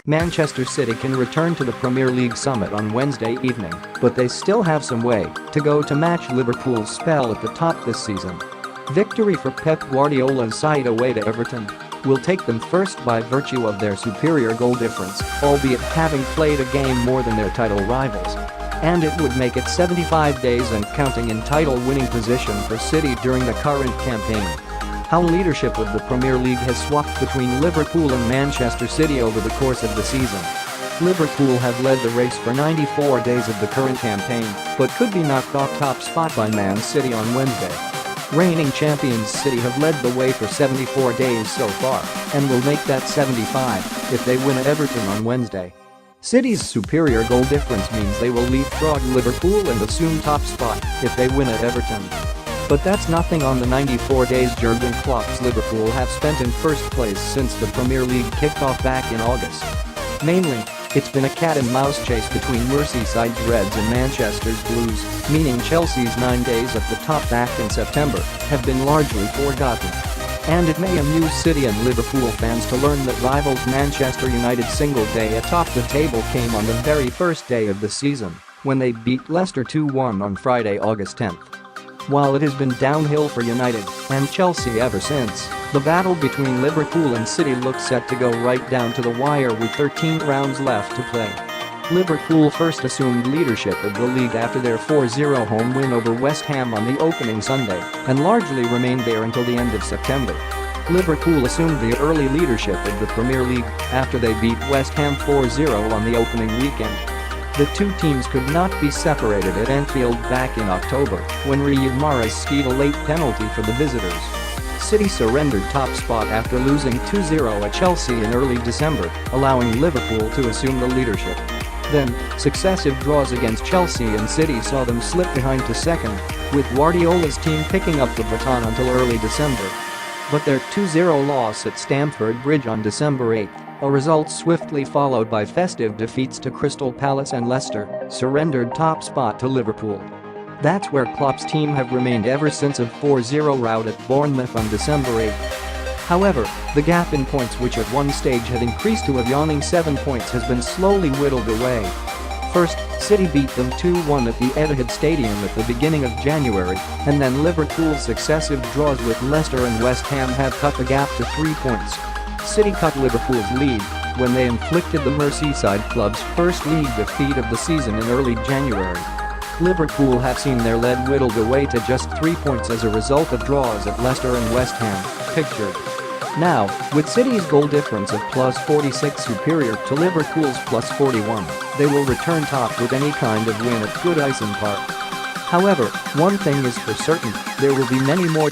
Manchester City can return to the Premier League summit on Wednesday evening, but they still have some way to go to match Liverpool's spell at the top this season. Victory for Pep Guardiola's side away to Everton will take them first by virtue of their superior goal difference, albeit having played a game more than their title rivals. And it would make it 75 days and counting in title-winning position for City during the current campaign. How leadership of the Premier League has swapped between Liverpool and Manchester City over the course of the season. Liverpool have led the race for 94 days of the current campaign, but could be knocked off top spot by Man City on Wednesday. Reigning champions City have led the way for 74 days so far, and will make that 75 if they win at Everton on Wednesday. City's superior goal difference means they will leapfrog Liverpool and assume top spot if they win at Everton. But that's nothing on the 94 days Jurgen Klopp's Liverpool have spent in first place since the Premier League kicked off back in August. Mainly, it's been a cat-and-mouse chase between Merseyside's Reds and Manchester's Blues, meaning Chelsea's 9 days at the top back in September have been largely forgotten. And it may amuse City and Liverpool fans to learn that rivals Manchester United's single day atop the table came on the very first day of the season, when they beat Leicester 2-1 on Friday, August 10th. While it has been downhill for United and Chelsea ever since, the battle between Liverpool and City looks set to go right down to the wire with 13 rounds left to play. Liverpool first assumed leadership of the league after their 4-0 home win over West Ham on the opening Sunday and largely remained there until the end of September. Liverpool assumed the early leadership of the Premier League after they beat West Ham 4-0 on the opening weekend. The two teams could not be separated at Anfield back in October when Riyad Mahrez skied a late penalty for the visitors. City surrendered top spot after losing 2-0 at Chelsea in early December, allowing Liverpool to assume the leadership. Then, successive draws against Chelsea and City saw them slip behind to second, with Guardiola's team picking up the baton until early December. But their 2-0 loss at Stamford Bridge on December 8, a result swiftly followed by festive defeats to Crystal Palace and Leicester, surrendered top spot to Liverpool. That's where Klopp's team have remained ever since a 4-0 rout at Bournemouth on December 8. However, the gap in points, which at one stage had increased to a yawning 7 points, has been slowly whittled away. First, City beat them 2-1 at the Etihad Stadium at the beginning of January, and then Liverpool's successive draws with Leicester and West Ham have cut the gap to 3 points. City cut Liverpool's lead when they inflicted the Merseyside club's first league defeat of the season in early January. Liverpool have seen their lead whittled away to just 3 points as a result of draws at Leicester and West Ham, pictured. Now, with City's goal difference of +46 superior to Liverpool's +41, they will return top with any kind of win at Goodison Park. However, one thing is for certain, there will be many more